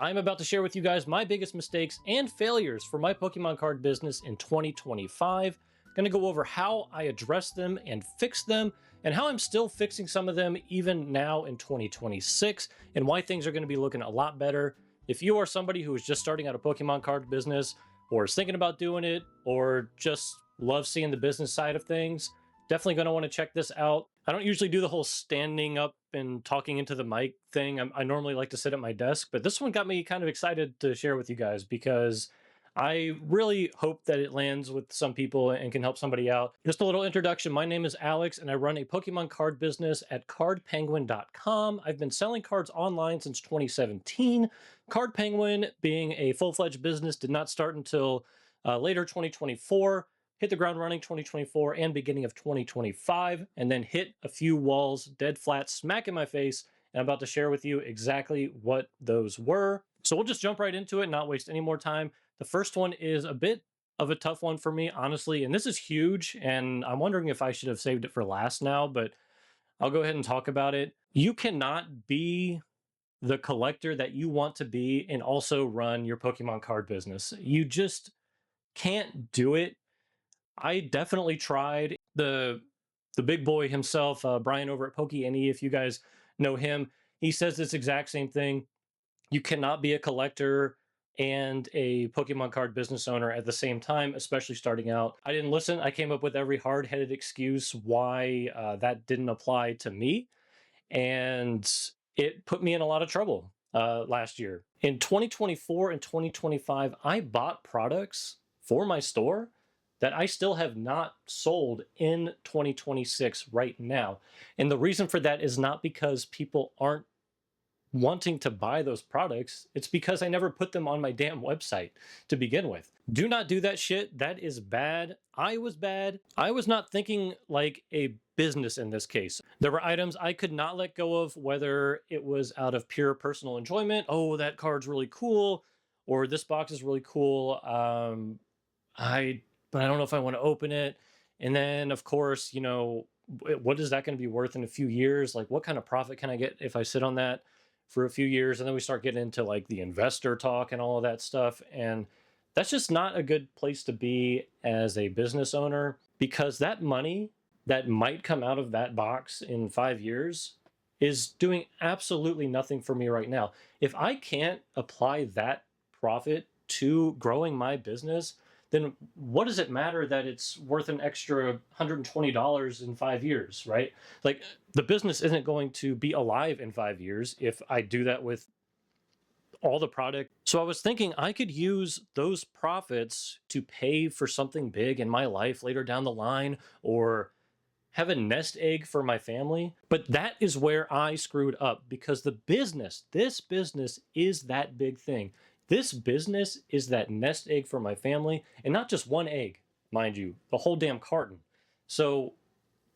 I'm about to share with you guys my biggest mistakes and failures for my Pokemon card business in 2025. Going to go over how I addressed them and fixed them, and how I'm still fixing some of them even now in 2026, and why things are going to be looking a lot better. If you are somebody who is just starting out a Pokemon card business, or is thinking about doing it, or just loves seeing the business side of things, definitely going to want to check this out. I don't usually do the whole standing up and talking into the mic thing. I normally like to sit at my desk, but this one got me kind of excited to share with you guys because I really hope that it lands with some people and can help somebody out. Just a little introduction. My name is Alex, and I run a Pokemon card business at cardpenguin.com. I've been selling cards online since 2017. Card Penguin, being a full-fledged business, did not start until later 2024. Hit the ground running 2024 and beginning of 2025, and then hit a few walls dead flat smack in my face. And I'm about to share with you exactly what those were. So we'll just jump right into it, not waste any more time. The first one is a bit of a tough one for me, honestly, and this is huge, and I'm wondering if I should have saved it for last now, but I'll go ahead and talk about it. You cannot be the collector that you want to be and also run your Pokemon card business. You just can't do it. I definitely tried. The big boy himself, Brian over at PokeNE, if you guys know him, he says this exact same thing. You cannot be a collector and a Pokemon card business owner at the same time, especially starting out. I didn't listen. I came up with every hard-headed excuse why that didn't apply to me, and it put me in a lot of trouble last year. In 2024 and 2025, I bought products for my store that I still have not sold in 2026 right now. And the reason for that is not because people aren't wanting to buy those products. It's because I never put them on my damn website to begin with. Do not do that shit. That is bad. I was bad. I was not thinking like a business in this case. There were items I could not let go of, whether it was out of pure personal enjoyment. Oh, that card's really cool, or this box is really cool. But I don't know if I want to open it. And then, of course, you know, what is that going to be worth in a few years? Like, what kind of profit can I get if I sit on that for a few years? And then we start getting into like the investor talk and all of that stuff. And that's just not a good place to be as a business owner, because that money that might come out of that box in 5 years is doing absolutely nothing for me right now. If I can't apply that profit to growing my business, then what does it matter that it's worth an extra $120 in 5 years, right? Like, the business isn't going to be alive in 5 years if I do that with all the product. So I was thinking I could use those profits to pay for something big in my life later down the line, or have a nest egg for my family. But that is where I screwed up, because this business is that big thing. This business is that nest egg for my family, and not just one egg, mind you, the whole damn carton. So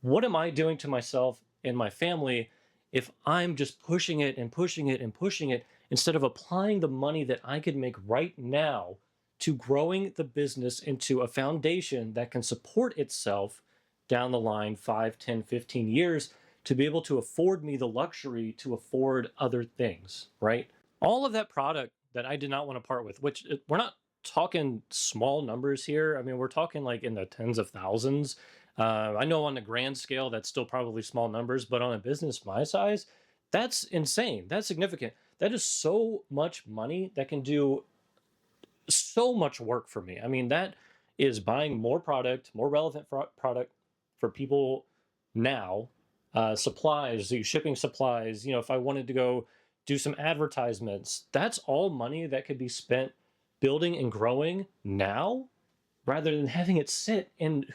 what am I doing to myself and my family if I'm just pushing it and pushing it and pushing it, instead of applying the money that I could make right now to growing the business into a foundation that can support itself down the line 5, 10, 15 years, to be able to afford me the luxury to afford other things, right? All of that product that I did not want to part with, which we're not talking small numbers here. I mean, we're talking like in the tens of thousands. I know on the grand scale, that's still probably small numbers, but on a business my size, that's insane. That's significant. That is so much money that can do so much work for me. I mean, that is buying more product, more relevant product for people now, supplies, shipping supplies. You know, if I wanted to go do some advertisements, that's all money that could be spent building and growing now, rather than having it sit and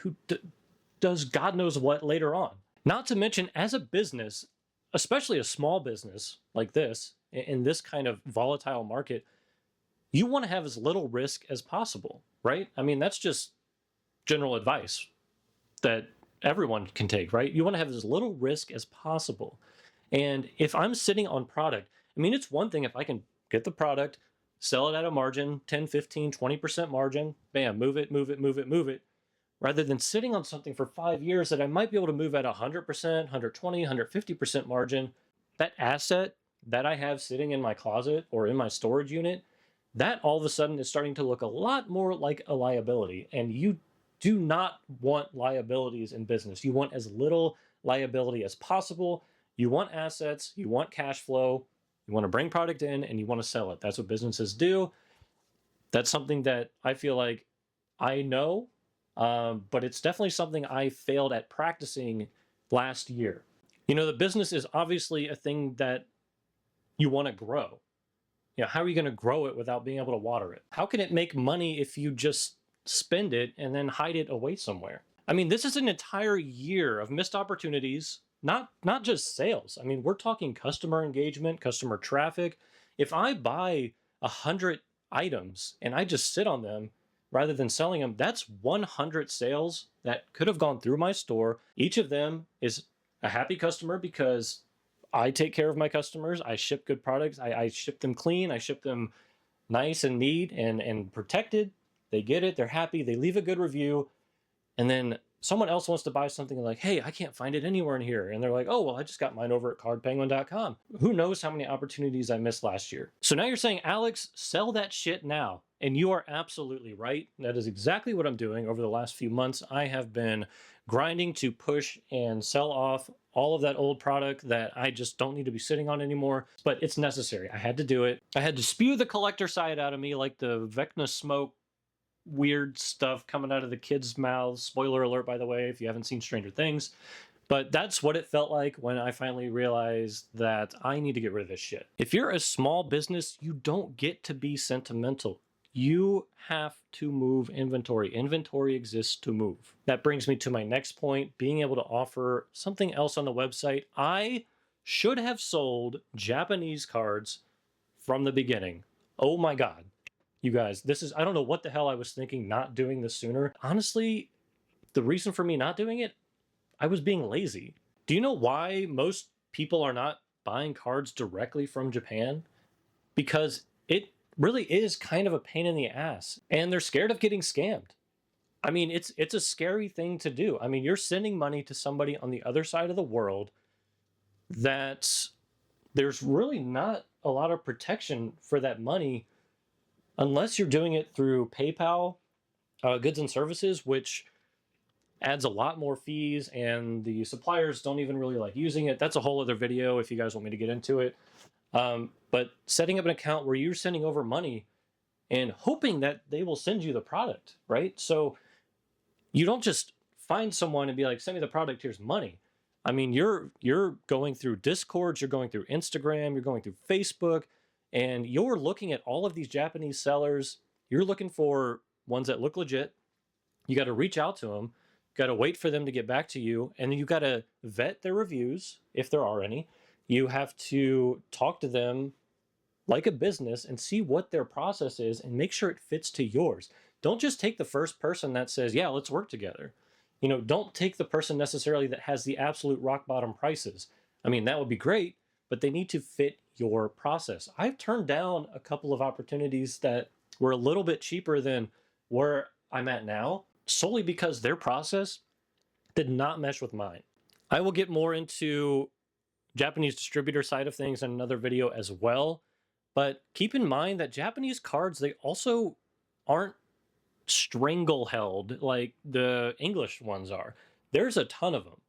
does God knows what later on. Not to mention, as a business, especially a small business like this, in this kind of volatile market, you want to have as little risk as possible, right? I mean, that's just general advice that everyone can take, right? You want to have as little risk as possible. And if I'm sitting on product, I mean, it's one thing if I can get the product, sell it at a margin, 10, 15, 20% margin, bam, move it, move it, move it, move it, rather than sitting on something for 5 years that I might be able to move at 100%, 120, 150% margin. That asset that I have sitting in my closet or in my storage unit, that all of a sudden is starting to look a lot more like a liability. And you do not want liabilities in business. You want as little liability as possible. You want assets, you want cash flow, you want to bring product in, and you want to sell it. That's what businesses do. That's something that I feel like I know, but it's definitely something I failed at practicing last year. You know, the business is obviously a thing that you want to grow. You know, how are you going to grow it without being able to water it? How can it make money if you just spend it and then hide it away somewhere? I mean, this is an entire year of missed opportunities, not just sales. I mean, we're talking customer engagement, customer traffic. If I buy 100 items and I just sit on them rather than selling them, that's 100 sales that could have gone through my store. Each of them is a happy customer because I take care of my customers. I ship good products. I ship them clean. I ship them nice and neat and protected. They get it. They're happy. They leave a good review. And then someone else wants to buy something like, hey, I can't find it anywhere in here. And they're like, oh, well, I just got mine over at cardpenguin.com. Who knows how many opportunities I missed last year? So now you're saying, Alex, sell that shit now. And you are absolutely right. That is exactly what I'm doing over the last few months. I have been grinding to push and sell off all of that old product that I just don't need to be sitting on anymore, but it's necessary. I had to do it. I had to spew the collector side out of me, like the Vecna smoke, weird stuff coming out of the kids' mouths. Spoiler alert, by the way, if you haven't seen Stranger Things. But that's what it felt like when I finally realized that I need to get rid of this shit. If you're a small business, you don't get to be sentimental. You have to move inventory. Inventory exists to move. That brings me to my next point, being able to offer something else on the website. I should have sold Japanese cards from the beginning. Oh my God. You guys, I don't know what the hell I was thinking not doing this sooner. Honestly, the reason for me not doing it, I was being lazy. Do you know why most people are not buying cards directly from Japan? Because it really is kind of a pain in the ass, and they're scared of getting scammed. I mean, it's a scary thing to do. I mean, you're sending money to somebody on the other side of the world that there's really not a lot of protection for that money unless you're doing it through PayPal, goods and services, which adds a lot more fees, and the suppliers don't even really like using it. That's a whole other video if you guys want me to get into it. But setting up an account where you're sending over money and hoping that they will send you the product, right? So you don't just find someone and be like, send me the product, here's money. I mean, you're going through Discord, you're going through Instagram, you're going through Facebook, and you're looking at all of these Japanese sellers. You're looking for ones that look legit. You got to reach out to them, got to wait for them to get back to you, and then you got to vet their reviews, if there are any. You have to talk to them like a business and see what their process is and make sure it fits to yours. Don't just take the first person that says, yeah, let's work together. You know, don't take the person necessarily that has the absolute rock bottom prices. I mean, that would be great, but they need to fit your process. I've turned down a couple of opportunities that were a little bit cheaper than where I'm at now, solely because their process did not mesh with mine. I will get more into Japanese distributor side of things in another video as well. But keep in mind that Japanese cards, they also aren't strangle-held like the English ones are. There's a ton of them.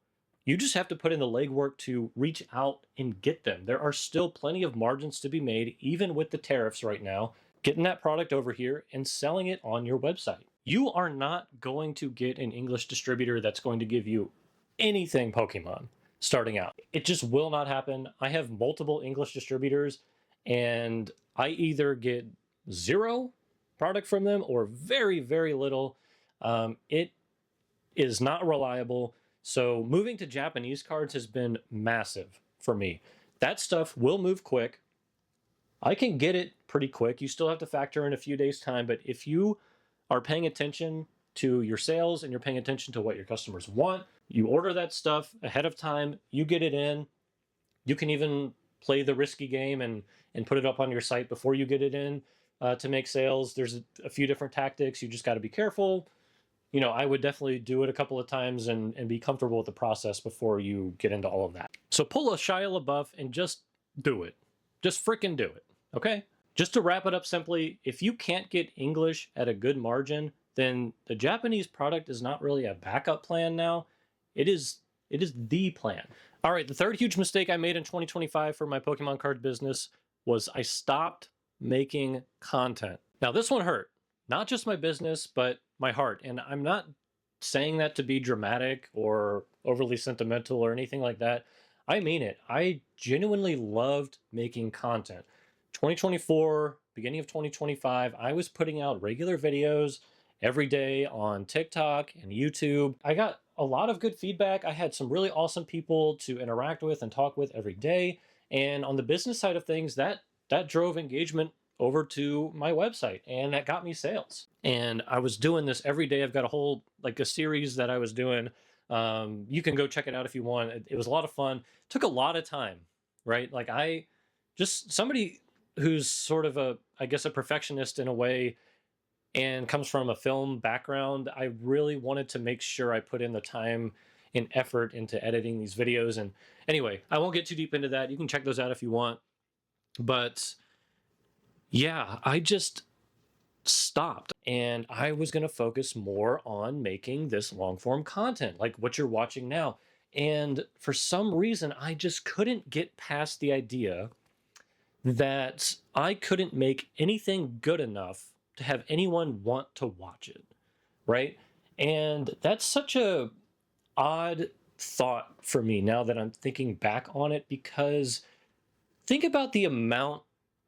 You just have to put in the legwork to reach out and get them. There are still plenty of margins to be made, even with the tariffs right now, getting that product over here and selling it on your website. You are not going to get an English distributor that's going to give you anything Pokemon starting out. It just will not happen. I have multiple English distributors, and I either get zero product from them or very, very little. It is not reliable. So moving to Japanese cards has been massive for me. That stuff will move quick. I can get it pretty quick. You still have to factor in a few days' time, but if you are paying attention to your sales and you're paying attention to what your customers want, you order that stuff ahead of time, you get it in. You can even play the risky game and put it up on your site before you get it in to make sales. There's a few different tactics. You just got to be careful. You know, I would definitely do it a couple of times and be comfortable with the process before you get into all of that. So pull a Shia LaBeouf and just do it. Just freaking do it. Okay? Just to wrap it up simply, if you can't get English at a good margin, then the Japanese product is not really a backup plan now. It is the plan. All right, the third huge mistake I made in 2025 for my Pokemon card business was I stopped making content. Now, this one hurt. Not just my business, but my heart. And I'm not saying that to be dramatic or overly sentimental or anything like that. I mean it. I genuinely loved making content. 2024, beginning of 2025, I was putting out regular videos every day on TikTok and YouTube. I got a lot of good feedback. I had some really awesome people to interact with and talk with every day. And on the business side of things, that drove engagement over to my website, and that got me sales. And I was doing this every day. I've got a whole like a series that I was doing. You can go check it out if you want. It was a lot of fun. Took a lot of time, right? Like I just somebody who's sort of I guess a perfectionist in a way and comes from a film background. I really wanted to make sure I put in the time and effort into editing these videos. And anyway, I won't get too deep into that. You can check those out if you want. But yeah, I just stopped and I was going to focus more on making this long form content like what you're watching now. And for some reason, I just couldn't get past the idea that I couldn't make anything good enough to have anyone want to watch it, right? And that's such a odd thought for me now that I'm thinking back on it, because think about the amount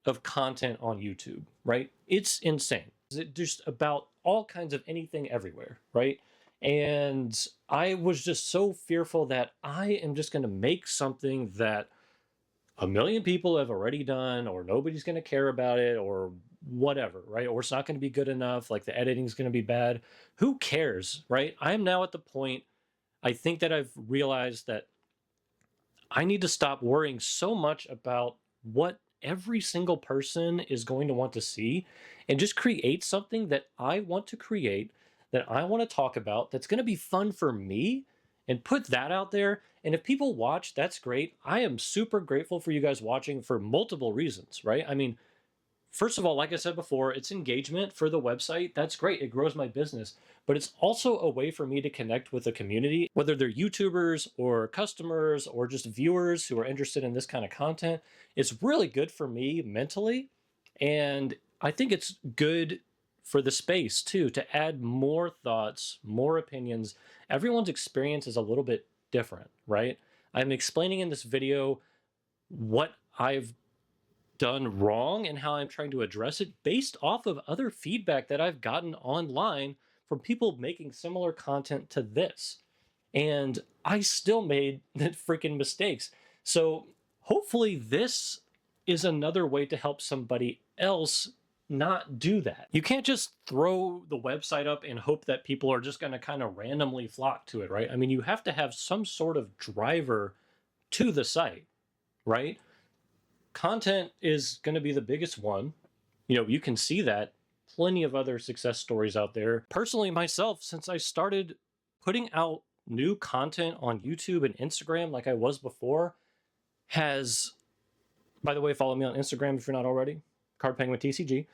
of content on YouTube, right? It's insane. It's just about all kinds of anything everywhere, right? And I was just so fearful that I am just going to make something that a million people have already done, or nobody's going to care about it, or whatever, right? Or it's not going to be good enough, like the editing's going to be bad. Who cares, right? I am now at the point, I think that I've realized that I need to stop worrying so much about what every single person is going to want to see and just create something that I want to create, that I want to talk about, that's going to be fun for me, and put that out there. And if people watch, that's great. I am super grateful for you guys watching for multiple reasons, right? I mean, first of all, like I said before, it's engagement for the website. That's great. It grows my business. But it's also a way for me to connect with the community, whether they're YouTubers or customers or just viewers who are interested in this kind of content. It's really good for me mentally. And I think it's good for the space too, to add more thoughts, more opinions. Everyone's experience is a little bit different, right? I'm explaining in this video what I've done wrong and how I'm trying to address it based off of other feedback that I've gotten online from people making similar content to this. And I still made freaking mistakes. So hopefully this is another way to help somebody else not do that. You can't just throw the website up and hope that people are just going to kind of randomly flock to it, right? I mean, you have to have some sort of driver to the site, right? Content is going to be the biggest one. You know, you can see that. Plenty of other success stories out there. Personally, myself, since I started putting out new content on YouTube and Instagram like I was before, has, by the way, follow me on Instagram if you're not already, Card Penguin TCG.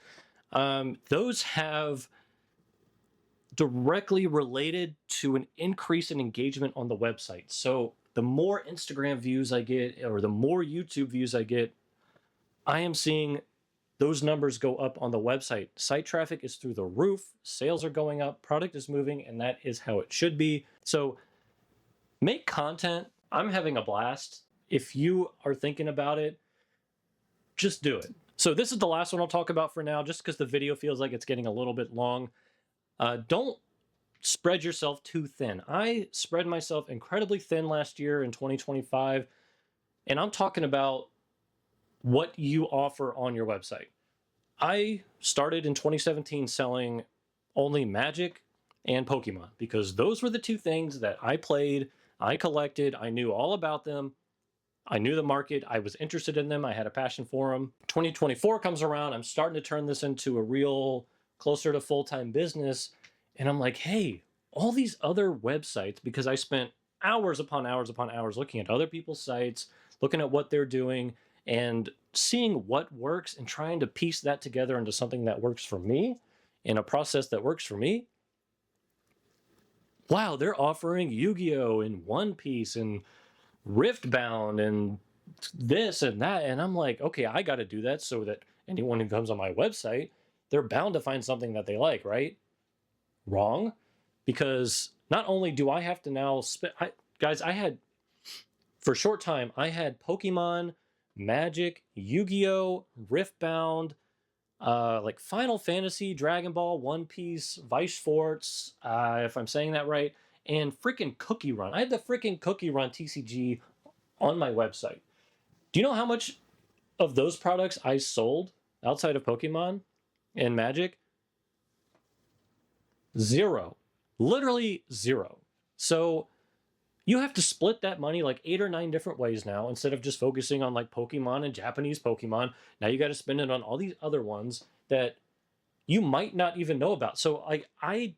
Those have directly related to an increase in engagement on the website. So the more Instagram views I get, or the more YouTube views I get, I am seeing those numbers go up on the website. Site traffic is through the roof, sales are going up, product is moving, and that is how it should be. So make content. I'm having a blast. If you are thinking about it, just do it. So this is the last one I'll talk about for now, just because the video feels like it's getting a little bit long. Don't spread yourself too thin. I spread myself incredibly thin last year in 2025, and I'm talking about what you offer on your website. I started in 2017 selling only Magic and Pokemon, because those were the two things that I played, I collected, I knew all about them. I knew the market, I was interested in them, I had a passion for them. 2024 comes around, I'm starting to turn this into a real, closer to full-time business, and I'm like, hey, all these other websites, because I spent hours upon hours upon hours looking at other people's sites, looking at what they're doing, and seeing what works and trying to piece that together into something that works for me, in a process that works for me. Wow, they're offering Yu-Gi-Oh! And One Piece and Riftbound and this and that. And I'm like, okay, I got to do that so that anyone who comes on my website, they're bound to find something that they like, right? Wrong. Because not only do I have to now spend, guys, I had, for a short time, I had Pokemon, Magic, Yu-Gi-Oh!, Riftbound, like Final Fantasy, Dragon Ball, One Piece, Vice Forts, if I'm saying that right, and freaking Cookie Run. I had the freaking Cookie Run TCG on my website. Do you know how much of those products I sold outside of Pokemon and Magic? Zero. Literally zero. So you have to split that money like 8 or 9 different ways now, instead of just focusing on like Pokemon and Japanese Pokemon. Now you got to spend it on all these other ones that you might not even know about. So like I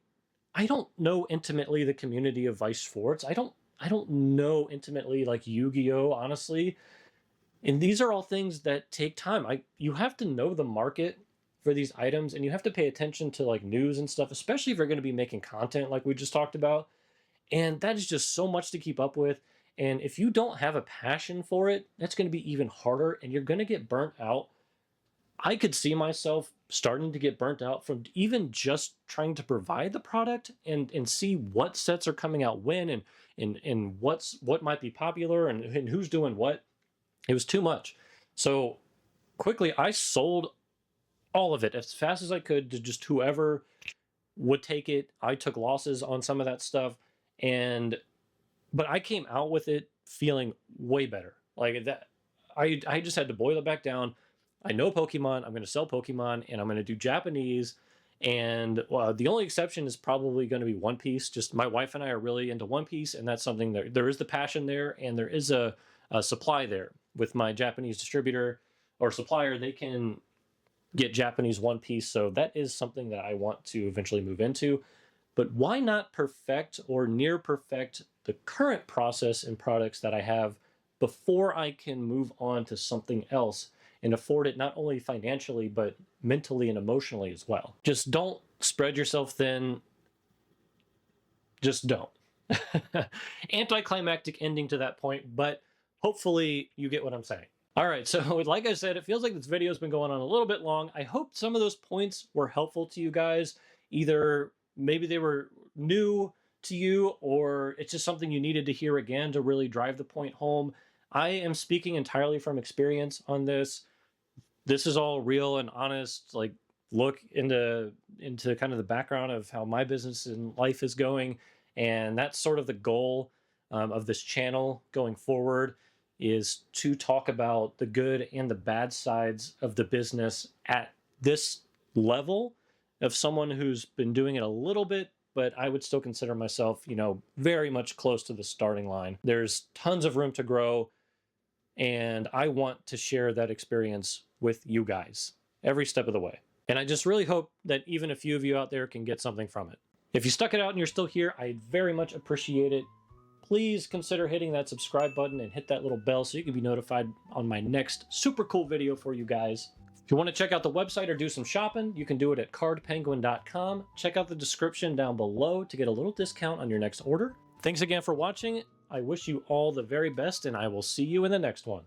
don't know intimately the community of Vice Forts. I don't know intimately like Yu-Gi-Oh, honestly. And these are all things that take time. You have to know the market for these items, and you have to pay attention to like news and stuff, especially if you're going to be making content like we just talked about. And that is just so much to keep up with. And if you don't have a passion for it, that's going to be even harder, and you're going to get burnt out. I could see myself starting to get burnt out from even just trying to provide the product and see what sets are coming out when, and what might be popular, and who's doing what. It was too much. So quickly, I sold all of it as fast as I could to just whoever would take it. I took losses on some of that stuff, but I came out with it feeling way better. Like that, I just had to boil it back down. I know Pokemon. I'm going to sell Pokemon, and I'm going to do Japanese. And the only exception is probably going to be One Piece. Just my wife and I are really into One Piece, and that's something that there is the passion there, and there is a supply there with my Japanese distributor or supplier. They can get Japanese One Piece, so that is something that I want to eventually move into. But why not perfect or near perfect the current process and products that I have before I can move on to something else and afford it not only financially but mentally and emotionally as well? Just don't spread yourself thin. Just don't. Anticlimactic ending to that point, but hopefully you get what I'm saying. All right, so like I said, it feels like this video has been going on a little bit long. I hope some of those points were helpful to you guys. Either maybe they were new to you, or it's just something you needed to hear again to really drive the point home. I am speaking entirely from experience on this. This is all real and honest, like look into kind of the background of how my business and life is going. And that's sort of the goal of this channel going forward, is to talk about the good and the bad sides of the business at this level of someone who's been doing it a little bit, but I would still consider myself, very much close to the starting line. There's tons of room to grow, and I want to share that experience with you guys every step of the way. And I just really hope that even a few of you out there can get something from it. If you stuck it out and you're still here, I very much appreciate it. Please consider hitting that subscribe button and hit that little bell so you can be notified on my next super cool video for you guys. If you want to check out the website or do some shopping, you can do it at cardpenguin.com. Check out the description down below to get a little discount on your next order. Thanks again for watching. I wish you all the very best, and I will see you in the next one.